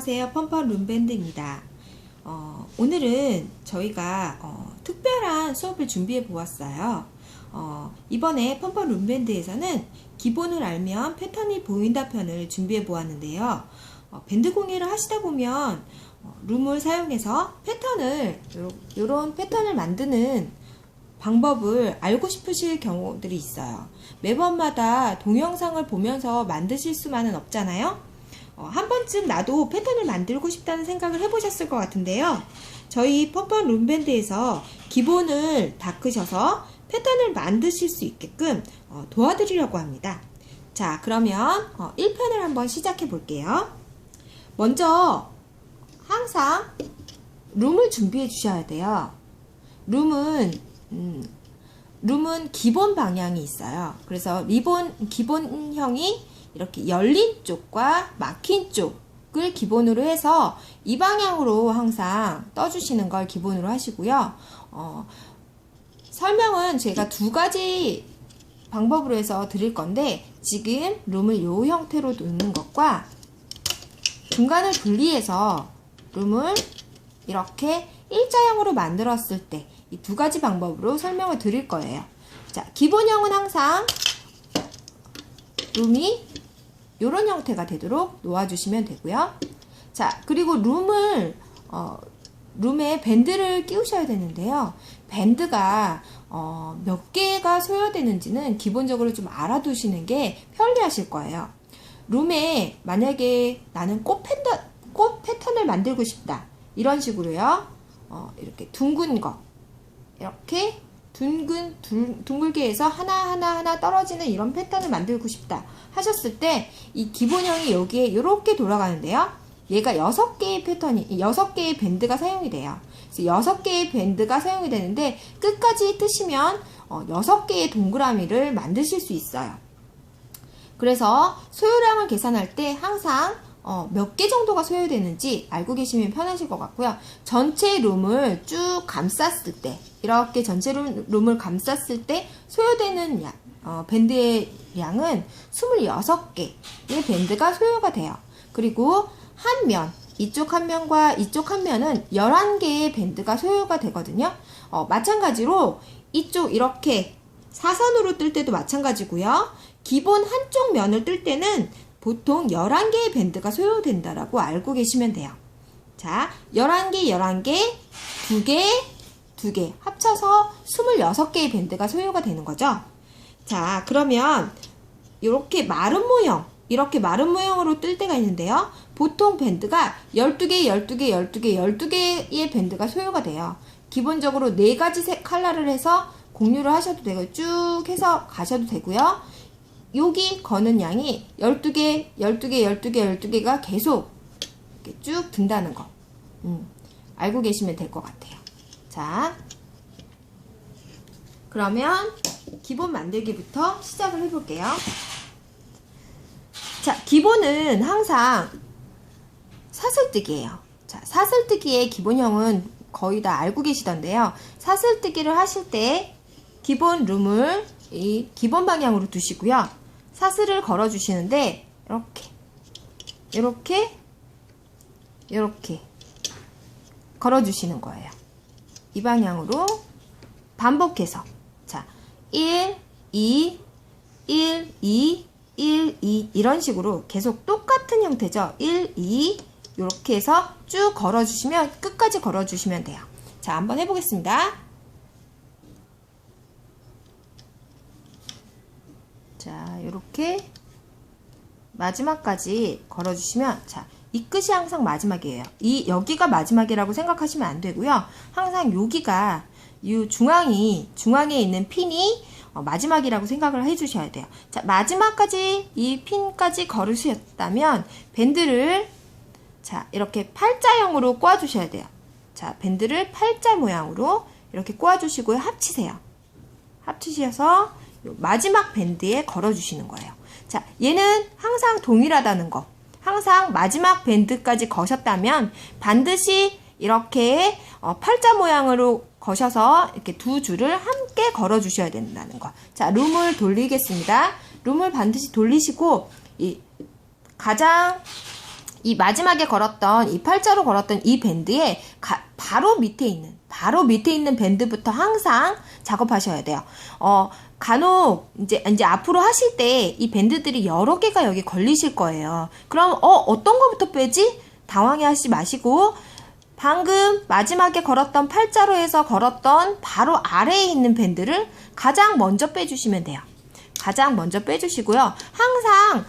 안녕하세요. 펀펀 룸밴드입니다. 오늘은 저희가 특별한 수업을 준비해 보았어요. 이번에 펀펀 룸밴드에서는 기본을 알면 패턴이 보인다 편을 준비해 보았는데요. 밴드 공예를 하시다 보면 룸을 사용해서 이런 패턴을 만드는 방법을 알고 싶으실 경우들이 있어요. 매번마다 동영상을 보면서 만드실 수만은 없잖아요. 한 번쯤 나도 패턴을 만들고 싶다는 생각을 해보셨을 것 같은데요. 저희 펀펀 룸밴드에서 기본을 닦으셔서 패턴을 만드실 수 있게끔 도와드리려고 합니다. 자, 그러면 1편을 한번 시작해 볼게요. 먼저 항상 룸을 준비해 주셔야 돼요. 룸은 기본 방향이 있어요. 그래서 기본형이 이렇게 열린 쪽과 막힌 쪽을 기본으로 해서 이 방향으로 항상 떠주시는 걸 기본으로 하시고요. 설명은 제가 두 가지 방법으로 해서 드릴 건데, 지금 룸을 이 형태로 놓는 것과 중간을 분리해서 룸을 이렇게 일자형으로 만들었을 때 이 두 가지 방법으로 설명을 드릴 거예요. 자, 기본형은 항상 룸이 이런 형태가 되도록 놓아주시면 되고요. 자, 그리고 룸에 밴드를 끼우셔야 되는데요. 밴드가 몇 개가 소요되는지는 기본적으로 좀 알아두시는 게 편리하실 거예요. 룸에 만약에 나는 꽃 패턴을 만들고 싶다, 이런 식으로요. 이렇게 둥근 거, 이렇게 둥글게 해서 하나 떨어지는 이런 패턴을 만들고 싶다 하셨을 때 이 기본형이 여기에 이렇게 돌아가는데요. 얘가 6개의 밴드가 사용이 돼요. 그래서 6개의 밴드가 사용이 되는데, 끝까지 뜨시면 6개의 동그라미를 만드실 수 있어요. 그래서 소요량을 계산할 때 항상 몇 개 정도가 소요되는지 알고 계시면 편하실 것 같고요. 전체 룸을 쭉 감쌌을 때, 이렇게 전체 룸을 감쌌을 때 소요되는 밴드의 양은 26개의 밴드가 소요가 돼요. 그리고 한 면, 이쪽 한 면과 이쪽 한 면은 11개의 밴드가 소요가 되거든요. 마찬가지로 이쪽 이렇게 사선으로 뜰 때도 마찬가지고요. 기본 한쪽 면을 뜰 때는 보통 11개의 밴드가 소요된다라고 알고 계시면 돼요. 자, 11개, 2개 합쳐서 26개의 밴드가 소요가 되는 거죠. 자, 그러면 이렇게 마른 모형으로 뜰 때가 있는데요. 보통 밴드가 12개의 밴드가 소요가 돼요. 기본적으로 4가지 컬러를 해서 공유를 하셔도 되고, 쭉 해서 가셔도 되고요. 여기 거는 양이 12개가 계속 이렇게 쭉 든다는 거. 알고 계시면 될 것 같아요. 자, 그러면 기본 만들기부터 시작을 해볼게요. 자, 기본은 항상 사슬뜨기예요. 자, 사슬뜨기의 기본형은 거의 다 알고 계시던데요. 사슬뜨기를 하실 때 기본 룸을 이 기본 방향으로 두시고요. 사슬을 걸어 주시는데 이렇게 걸어 주시는 거예요. 이 방향으로 반복해서, 자, 1, 2, 1, 2, 1, 2 이런 식으로 계속 똑같은 형태죠. 1, 2 이렇게 해서 쭉 걸어 주시면, 끝까지 걸어 주시면 돼요. 자, 한번 해보겠습니다. 자, 이렇게 마지막까지 걸어주시면, 자, 이 끝이 항상 마지막이에요. 여기가 마지막이라고 생각하시면 안 되고요. 항상 여기가, 이 중앙에 있는 핀이 마지막이라고 생각을 해주셔야 돼요. 자, 마지막까지 이 핀까지 걸으셨다면 밴드를, 자, 이렇게 팔자형으로 꼬아주셔야 돼요. 자, 밴드를 팔자 모양으로 이렇게 꼬아주시고요. 합치셔서 마지막 밴드에 걸어주시는 거예요. 자, 얘는 항상 동일하다는 거. 항상 마지막 밴드까지 거셨다면 반드시 이렇게 팔자 모양으로 거셔서 이렇게 두 줄을 함께 걸어주셔야 된다는 거. 자, 룸을 돌리겠습니다. 룸을 반드시 돌리시고, 가장 이 마지막에 걸었던 이 팔자로 걸었던 이 밴드에 바로 밑에 있는 밴드부터 항상 작업하셔야 돼요. 간혹 이제 앞으로 하실 때 이 밴드들이 여러 개가 여기 걸리실 거예요. 그럼 어떤 거부터 빼지? 당황해 하시지 마시고 방금 마지막에 걸었던 팔자로 해서 걸었던 바로 아래에 있는 밴드를 가장 먼저 빼주시면 돼요. 가장 먼저 빼주시고요. 항상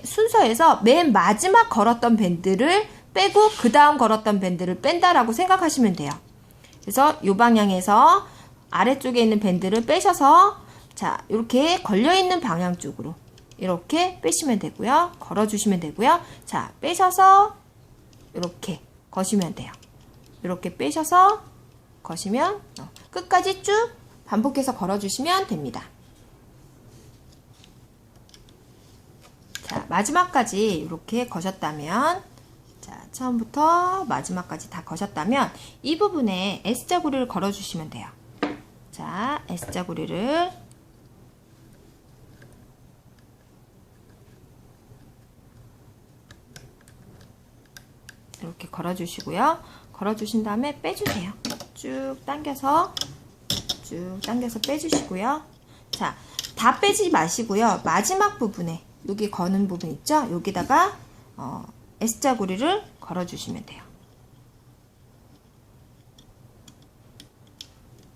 순서에서 맨 마지막 걸었던 밴드를 빼고 그 다음 걸었던 밴드를 뺀다라고 생각하시면 돼요. 그래서 이 방향에서 아래쪽에 있는 밴드를 빼셔서 자, 이렇게 걸려있는 방향 쪽으로 이렇게 빼시면 되고요. 걸어주시면 되고요. 자, 빼셔서 이렇게 거시면 돼요. 이렇게 빼셔서 거시면 끝까지 쭉 반복해서 걸어주시면 됩니다. 자, 마지막까지 이렇게 거셨다면, 자, 처음부터 마지막까지 다 거셨다면 이 부분에 S자구리를 걸어주시면 돼요. 자, S자구리를 이렇게 걸어주시고요. 걸어주신 다음에 빼주세요. 쭉 당겨서 빼주시고요. 자, 다 빼지 마시고요. 마지막 부분에 여기 거는 부분 있죠? 여기다가 S자구리를 걸어주시면 돼요.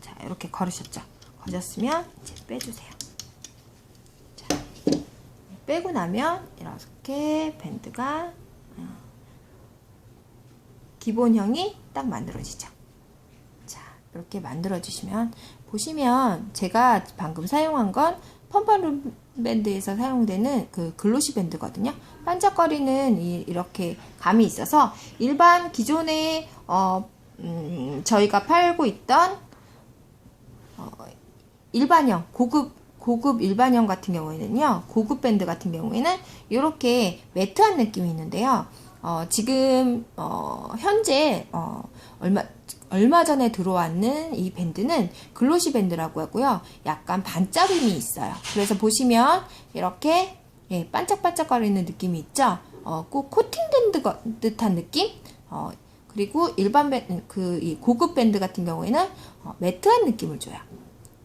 자, 이렇게 걸으셨죠? 걸으셨으면 이제 빼주세요. 자, 빼고 나면 이렇게 밴드가 기본형이 딱 만들어지죠. 자, 이렇게 만들어주시면 보시면 제가 방금 사용한 건 펌펀룸 밴드에서 사용되는 그 글로시 밴드거든요. 반짝거리는 이렇게 감이 있어서 일반 기존에 저희가 팔고 있던 일반형 고급 일반형 같은 경우에는요, 고급 밴드 같은 경우에는 이렇게 매트한 느낌이 있는데요. 지금 현재 얼마 전에 들어왔는 이 밴드는 글로시 밴드라고 하고요. 약간 반짝임이 있어요. 그래서 보시면 이렇게 반짝반짝거리는 느낌이 있죠. 꼭 코팅된 듯한 느낌. 그리고 일반 밴드, 이 고급 밴드 같은 경우에는 매트한 느낌을 줘요.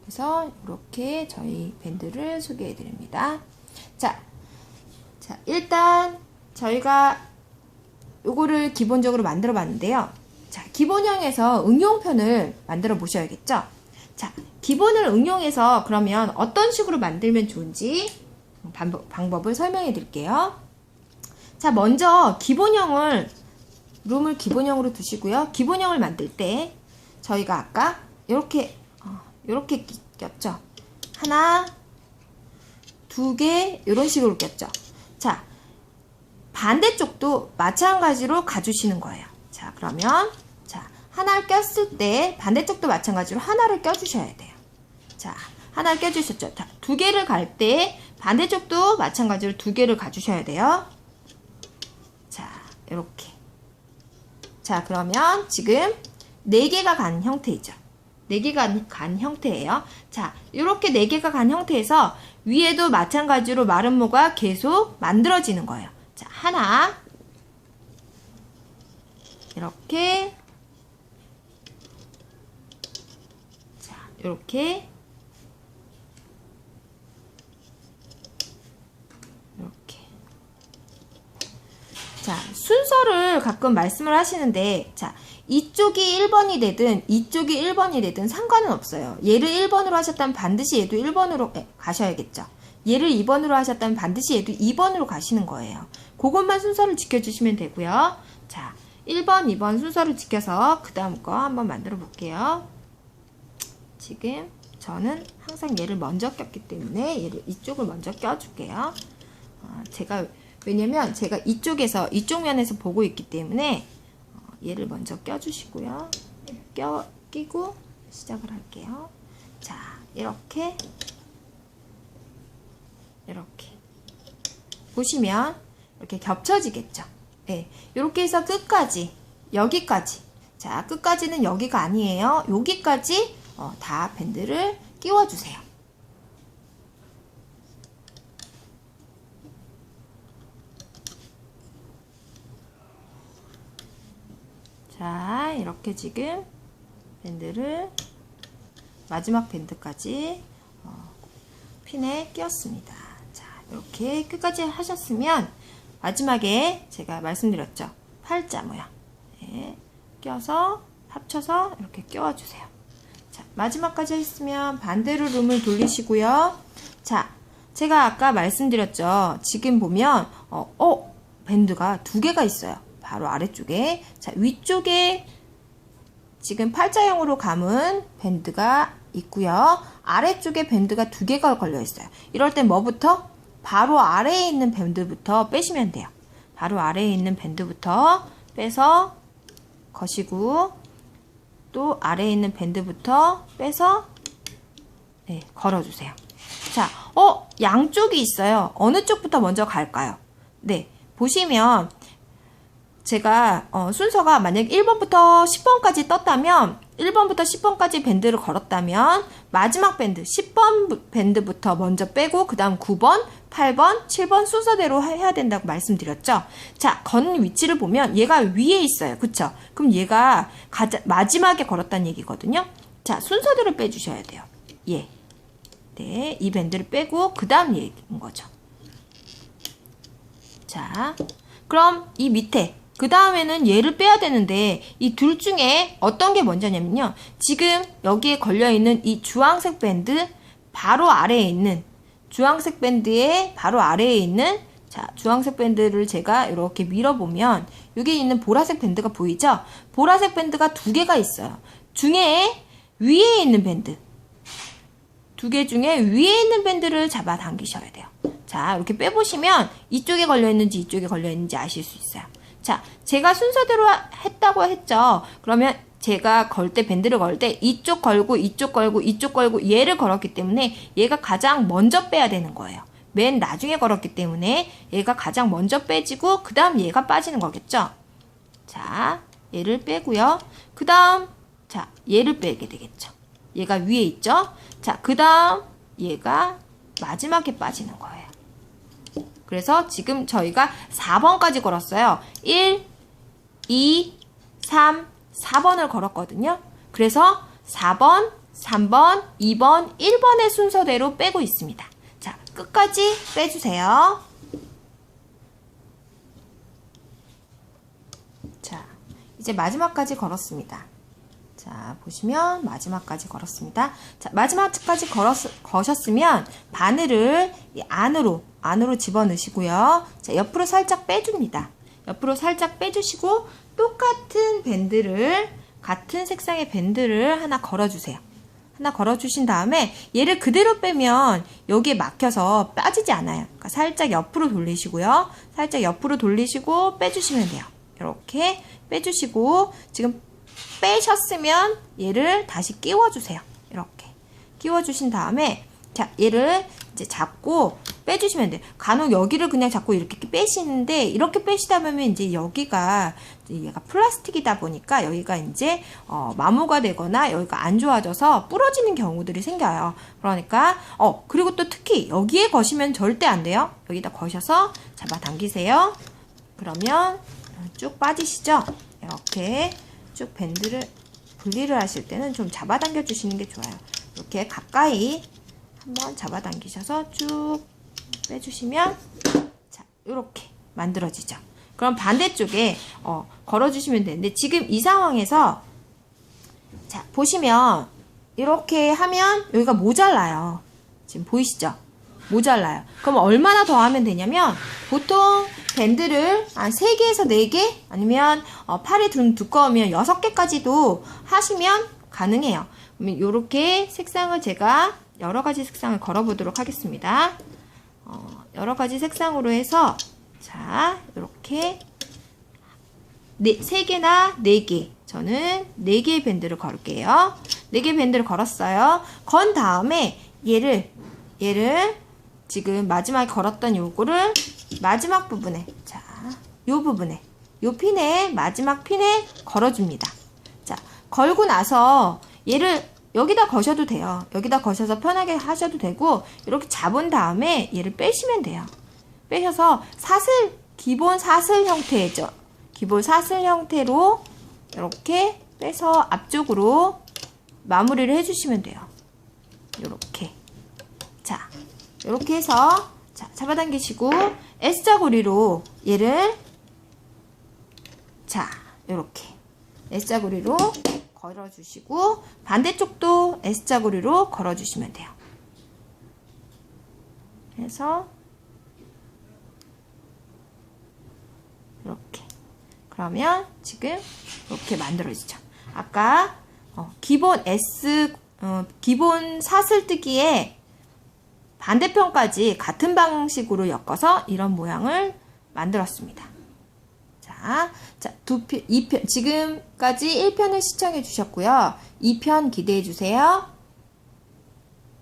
그래서 이렇게 저희 밴드를 소개해 드립니다. 자, 일단 저희가 요거를 기본적으로 만들어 봤는데요. 자, 기본형에서 응용편을 만들어 보셔야겠죠? 자, 기본을 응용해서 그러면 어떤 식으로 만들면 좋은지 방법을 설명해 드릴게요. 자, 먼저 룸을 기본형으로 두시고요. 기본형을 만들 때 저희가 아까 이렇게 꼈죠? 하나, 두 개, 이런 식으로 꼈죠? 자, 반대쪽도 마찬가지로 가주시는 거예요. 자, 그러면 자, 하나를 꼈을 때 반대쪽도 마찬가지로 하나를 껴주셔야 돼요. 자, 하나를 껴주셨죠? 자, 두 개를 갈 때 반대쪽도 마찬가지로 두 개를 가주셔야 돼요. 자, 이렇게. 자, 그러면 지금 4개가 간 형태이죠. 4개가 간 형태예요. 자, 이렇게 4개가 간 형태에서 위에도 마찬가지로 마름모가 계속 만들어지는 거예요. 자, 하나, 이렇게, 자, 이렇게, 이렇게. 자, 순서를 가끔 말씀을 하시는데, 자, 이쪽이 1번이 되든 이쪽이 1번이 되든 상관은 없어요. 얘를 1번으로 하셨다면 반드시 얘도 1번으로 가셔야겠죠. 얘를 2번으로 하셨다면 반드시 얘도 2번으로 가시는 거예요. 그것만 순서를 지켜주시면 되고요. 자, 1번, 2번 순서를 지켜서 그 다음 거 한번 만들어 볼게요. 지금 저는 항상 얘를 먼저 꼈기 때문에 얘를 이쪽을 먼저 껴줄게요. 왜냐면 제가 이쪽 면에서 보고 있기 때문에 얘를 먼저 껴주시고요. 끼고 시작을 할게요. 자, 이렇게 보시면 이렇게 겹쳐지겠죠. 네, 이렇게 해서 끝까지, 여기까지. 자, 끝까지는 여기가 아니에요. 여기까지 다 밴드를 끼워주세요. 자, 이렇게 지금 밴드를 마지막 밴드까지 핀에 끼웠습니다. 자, 이렇게 끝까지 하셨으면 마지막에 제가 말씀드렸죠. 팔자 모양. 네, 껴서 합쳐서 이렇게 끼워주세요. 자, 마지막까지 했으면 반대로 룸을 돌리시고요. 자, 제가 아까 말씀드렸죠. 지금 보면 밴드가 두 개가 있어요. 바로 아래쪽에. 자, 위쪽에 지금 팔자형으로 감은 밴드가 있고요. 아래쪽에 밴드가 두 개가 걸려 있어요. 이럴 땐 뭐부터? 바로 아래에 있는 밴드부터 빼시면 돼요. 바로 아래에 있는 밴드부터 빼서 거시고, 또 아래에 있는 밴드부터 빼서 네, 걸어주세요. 자, 양쪽이 있어요. 어느 쪽부터 먼저 갈까요? 네, 보시면 제가 순서가 만약 1번부터 10번까지 떴다면 1번부터 10번까지 밴드를 걸었다면 마지막 밴드 10번 밴드부터 먼저 빼고 그 다음 9번, 8번, 7번 순서대로 해야 된다고 말씀드렸죠. 자, 건 위치를 보면 얘가 위에 있어요. 그쵸? 그럼 얘가 마지막에 걸었다는 얘기거든요. 자, 순서대로 빼주셔야 돼요. 예. 네, 이 밴드를 빼고 그 다음 얘기인 거죠. 자, 그럼 이 밑에 그 다음에는 얘를 빼야 되는데 이 둘 중에 어떤 게 먼저냐면요. 지금 여기에 걸려있는 이 주황색 밴드 바로 아래에 있는 주황색 밴드의 바로 아래에 있는 자, 주황색 밴드를 제가 이렇게 밀어보면 여기 있는 보라색 밴드가 보이죠? 보라색 밴드가 두 개가 있어요. 중에 위에 있는 밴드 두 개 중에 위에 있는 밴드를 잡아 당기셔야 돼요. 자, 이렇게 빼보시면 이쪽에 걸려있는지 이쪽에 걸려있는지 아실 수 있어요. 자, 제가 순서대로 했다고 했죠. 그러면 제가 걸 때, 밴드를 걸 때 이쪽 걸고 이쪽 걸고 이쪽 걸고 얘를 걸었기 때문에 얘가 가장 먼저 빼야 되는 거예요. 맨 나중에 걸었기 때문에 얘가 가장 먼저 빼지고 그 다음 얘가 빠지는 거겠죠. 자, 얘를 빼고요. 그 다음 자, 얘를 빼게 되겠죠. 얘가 위에 있죠. 자, 그 다음 얘가 마지막에 빠지는 거예요. 그래서 지금 저희가 4번까지 걸었어요. 1, 2, 3, 4번을 걸었거든요. 그래서 4번, 3번, 2번, 1번의 순서대로 빼고 있습니다. 자, 끝까지 빼주세요. 자, 이제 마지막까지 걸었습니다. 자, 보시면 마지막까지 걸었습니다. 자, 마지막까지 거셨으면 바늘을 이 안으로 집어넣으시고요. 자, 옆으로 살짝 빼줍니다. 옆으로 살짝 빼주시고 똑같은 밴드를 같은 색상의 밴드를 하나 걸어주세요. 하나 걸어주신 다음에 얘를 그대로 빼면 여기에 막혀서 빠지지 않아요. 그러니까 살짝 옆으로 돌리시고요. 살짝 옆으로 돌리시고 빼주시면 돼요. 이렇게 빼주시고 지금 빼셨으면 얘를 다시 끼워주세요. 이렇게 끼워주신 다음에 자, 얘를 이제 잡고 빼주시면 돼요. 간혹 여기를 그냥 잡고 이렇게 빼시는데 이렇게 빼시다 보면 이제 여기가 얘가 플라스틱이다 보니까 여기가 이제 마모가 되거나 여기가 안 좋아져서 부러지는 경우들이 생겨요. 그러니까 그리고 또 특히 여기에 거시면 절대 안 돼요. 여기다 거셔서 잡아당기세요. 그러면 쭉 빠지시죠. 이렇게 쭉 밴드를 분리를 하실 때는 좀 잡아당겨 주시는 게 좋아요. 이렇게 가까이 한번 잡아당기셔서 쭉 빼주시면 자, 이렇게 만들어지죠. 그럼 반대쪽에 걸어주시면 되는데 지금 이 상황에서 자, 보시면 이렇게 하면 여기가 모자라요. 지금 보이시죠? 모자라요. 그럼 얼마나 더 하면 되냐면 보통 밴드를 한 3개에서 4개 아니면 팔이 좀 두꺼우면 6개까지도 하시면 가능해요. 그러면 이렇게 색상을 제가 여러가지 색상을 걸어보도록 하겠습니다. 여러가지 색상으로 해서 자, 이렇게 3개나 4개 저는 4개의 밴드를 걸을게요. 4개의 밴드를 걸었어요. 건 다음에 얘를 지금 마지막에 걸었던 요거를 마지막 부분에 자, 요 부분에 요 핀에 마지막 핀에 걸어줍니다. 자, 걸고 나서 얘를 여기다 거셔도 돼요. 여기다 거셔서 편하게 하셔도 되고 이렇게 잡은 다음에 얘를 빼시면 돼요. 빼셔서 기본 사슬 형태죠. 기본 사슬 형태로 이렇게 빼서 앞쪽으로 마무리를 해주시면 돼요. 이렇게. 자, 이렇게 해서 자, 잡아당기시고 S자고리로 얘를 자, 이렇게 S자고리로 걸어주시고 반대쪽도 S자고리로 걸어주시면 돼요. 그래서 이렇게 그러면 지금 이렇게 만들어지죠. 아까 기본 기본 사슬뜨기에 반대편까지 같은 방식으로 엮어서 이런 모양을 만들었습니다. 자, 2편, 지금까지 1편을 시청해 주셨고요. 2편 기대해 주세요.